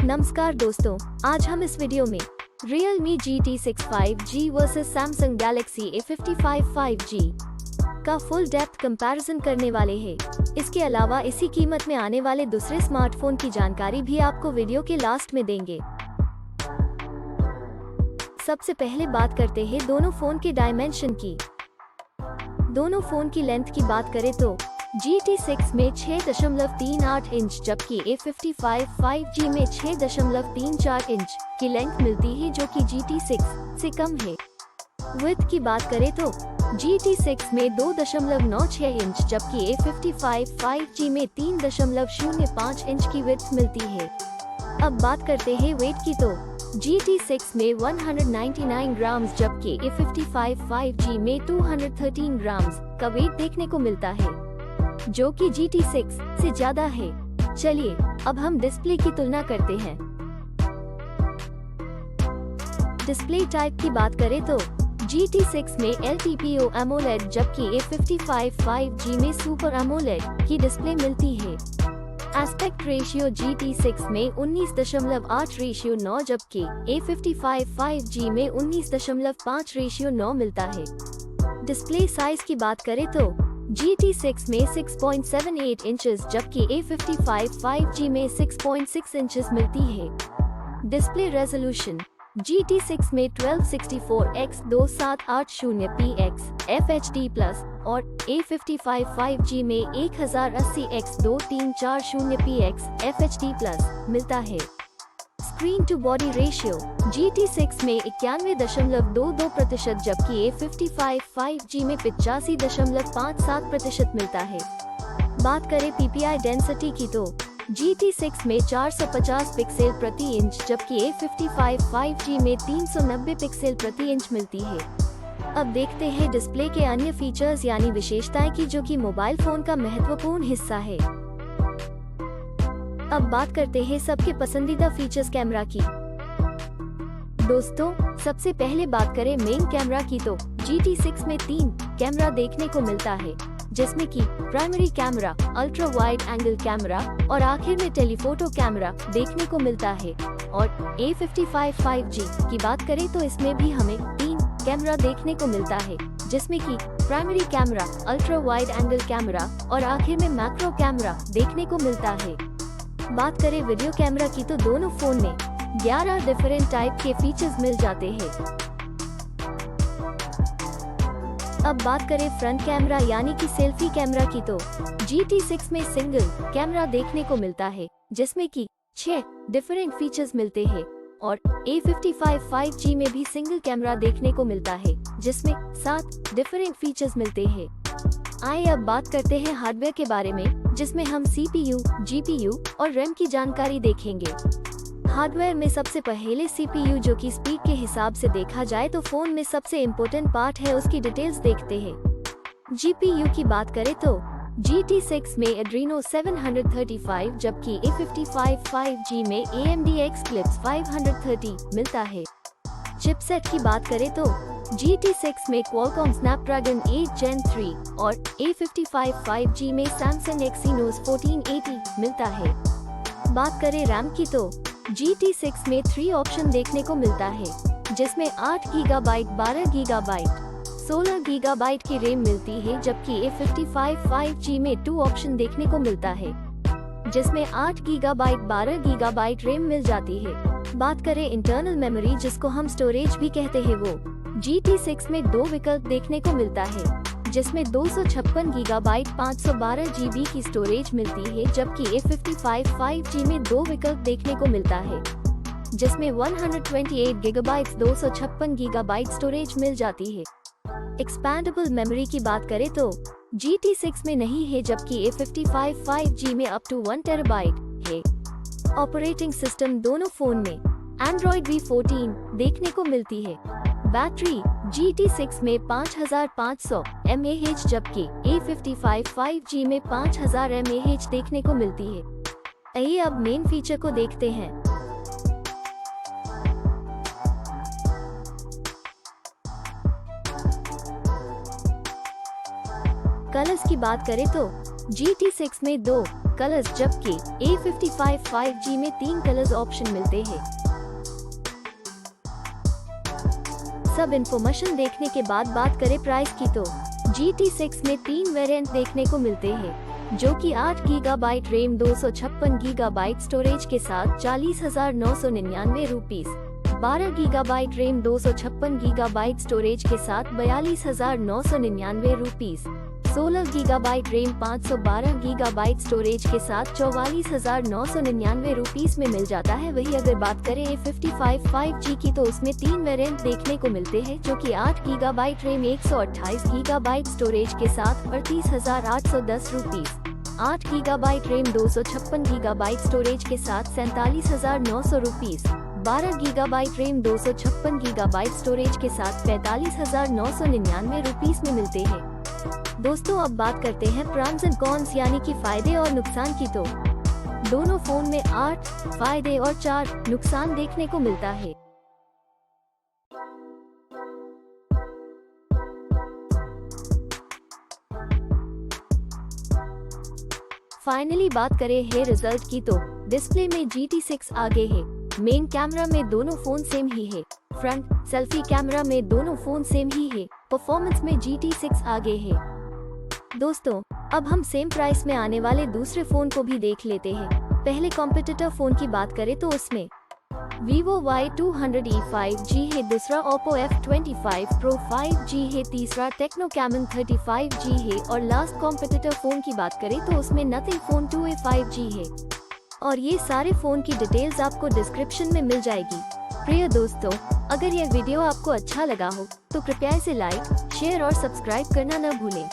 नमस्कार दोस्तों, आज हम इस वीडियो में Realme GT6 5G versus Samsung Galaxy A55 5G का फुल डेप्थ कंपैरिजन करने वाले हैं। इसके अलावा इसी कीमत में आने वाले दूसरे स्मार्टफोन की जानकारी भी आपको वीडियो के लास्ट में देंगे। सबसे पहले बात करते हैं दोनों फोन के डायमेंशन की। दोनों फोन की लेंथ की बात करें तो GT6 में 6.38 इंच जबकि A55 5G में 6.34 इंच की लेंथ मिलती है, जो कि GT6 से कम है। विड्थ की बात करें तो GT6 में 2.96 इंच जबकि A55 5G में 3.05 इंच की विड्थ मिलती है। अब बात करते हैं वेट की तो GT6 में 199 ग्राम्स जबकि A55 5G में 213 ग्राम्स का वेट देखने को मिलता है, जो कि GT6 से ज्यादा है। चलिए अब हम डिस्प्ले की तुलना करते हैं। डिस्प्ले टाइप की बात करें तो GT6 में LTPO AMOLED जबकि A55 5G में सुपर AMOLED की डिस्प्ले मिलती है। एस्पेक्ट रेशियो GT6 में 19.8:9 जबकि A55 5G में 19.5:9 मिलता है। डिस्प्ले साइज की बात करें तो GT6 में 6.78 इंचेस जबकि A55 5G में 6.6 इंचेस मिलती है। डिस्प्ले रेजोल्यूशन GT6 में 1264x2780p FHD+ और A55 5G में 1080x2340p FHD+ मिलता है। Screen to body ratio GT6 में 91.22% जबकि A55 5G में 85.57% मिलता है। बात करें PPI डेंसिटी की तो GT6 में 450 पिक्सल प्रति इंच जबकि A55 5G में 390 पिक्सल प्रति इंच मिलती है। अब देखते हैं डिस्प्ले के अन्य फीचर्स यानी विशेषताएं की, जो कि मोबाइल फोन का महत्वपूर्ण हिस्सा है। अब बात करते हैं सबके पसंदीदा फीचर्स कैमरा की। दोस्तों, सबसे पहले बात करें मेन कैमरा की तो GT6 में 3 कैमरा देखने को मिलता है, जिसमें कि primary camera, ultra wide angle camera और आखिर में टेलीफोटो कैमरा देखने को मिलता है। और A55 5G की बात करें तो इसमें भी हमें 3 कैमरा देखने को मिलता है, जिसमें कि primary camera, ultra wide angle camera और आखिर में मैक्रो कैमरा देखने को मिलता है। बात करें वीडियो कैमरा की तो दोनों फोन में 11 डिफरेंट टाइप के फीचर्स मिल जाते हैं। अब बात करें फ्रंट कैमरा यानी कि सेल्फी कैमरा की तो GT6 में सिंगल कैमरा देखने को मिलता है, जिसमें कि 6 डिफरेंट फीचर्स मिलते हैं। और A55 5G में भी सिंगल कैमरा देखने को मिलता है, जिसमें 7 डिफरेंट फीचर्स मिलते हैं। आइए अब बात करते हैं हार्डवेयर के बारे में, जिसमें हम CPU, GPU और RAM की जानकारी देखेंगे। हार्डवेयर में सबसे पहले CPU, जो कि स्पीड के हिसाब से देखा जाए तो फोन में सबसे इम्पोर्टेंट पार्ट है, उसकी डिटेल्स देखते हैं। GPU की बात करें तो GT6 में Adreno 735 जबकि A55 5G में AMD Eclipse 530 मिलता है। चिपसेट की बात करें तो GT6 में Qualcomm Snapdragon 8 Gen 3 और A55 5G में Samsung Exynos 1480 मिलता है। बात करें रैम की तो GT6 में 3 ऑप्शन देखने को मिलता है, जिसमें 8 GB, 12 GB, 16 GB की रैम मिलती है, जबकि A55 5G में 2 ऑप्शन देखने को मिलता है, जिसमें 8 GB, 12 GB रैम मिल जाती है। बात करें इंटरनल मेमोरी, जिसको हम स्टोरेज भी कहते हैं, वो GT6 में 2 विकल्प देखने को मिलता है, जिसमें 256 GB 512 GB की स्टोरेज मिलती है, जबकि A55 5G में 2 विकल्प देखने को मिलता है, जिसमें 128 GB 256 GB स्टोरेज मिल जाती है। एक्सपैंडेबल मेमोरी की बात करें तो GT6 में नहीं है, जबकि A55 5G में अप टू 1 TB है। ऑपरेटिंग सिस्टम दोनों फोन में Android V14 देखने को मिलती है। बैटरी GT6 में 5500 mAh जबकि A55 5G में 5000 mAh देखने को मिलती है। आइए अब मेन फीचर को देखते हैं। कलर्स की बात करें तो GT6 में 2 कलर्स जबकि A55 5G में 3 कलर्स ऑप्शन मिलते हैं। सब इन्फॉर्मेशन देखने के बाद बात करें प्राइस की तो GT6 में 3 वेरिएंट देखने को मिलते हैं, जो कि 8 GB रैम 256 GB स्टोरेज के साथ 40,999 rupees, 12 GB RAM 256 GB storage के साथ 42,999 rupees, 16 GB RAM 512 GB storage के साथ 44,999 रुपीस में मिल जाता है। वही अगर बात करें A55 5G की तो उसमें 3 वेरिएंट देखने को मिलते हैं, जो कि 8 GB रैम 128 GB स्टोरेज के साथ 38,810 rupees, 8 GB RAM 256 GB storage के साथ 47,900 rupees, 12 GB RAM 256 GB storage के साथ 45,999 रुपीस में मिलते हैं। दोस्तों अब बात करते हैं प्रॉन्स एंड कॉन्स यानी कि फायदे और नुकसान की तो दोनों फोन में 8 फायदे और 4 नुकसान देखने को मिलता है। फाइनली बात करें है रिजल्ट की तो डिस्प्ले में GT6 आगे है। मेन कैमरा में दोनों फोन सेम ही है। फ्रंट सेल्फी कैमरा में दोनों फोन सेम ही है। परफॉर्मेंस में GT6 आगे है। दोस्तों अब हम सेम प्राइस में आने वाले दूसरे फोन को भी देख लेते हैं। पहले कॉम्पिटिटर फोन की बात करें तो उसमें Vivo Y200e 5G है, दूसरा Oppo F25 Pro 5G है, तीसरा Tecno Camon 35G है और लास्ट कॉम्पिटिटर फोन की बात करें तो उसमें Nothing Phone 2a 5G है। और ये सारे फोन की डिटेल्स आपको डिस्क्रिप्शन में मिल जाएगी। प्रिय दोस्तों, अगर यह वीडियो आपको अच्छा लगा हो तो कृपया इसे लाइक, शेयर और सब्सक्राइब करना न भूलें।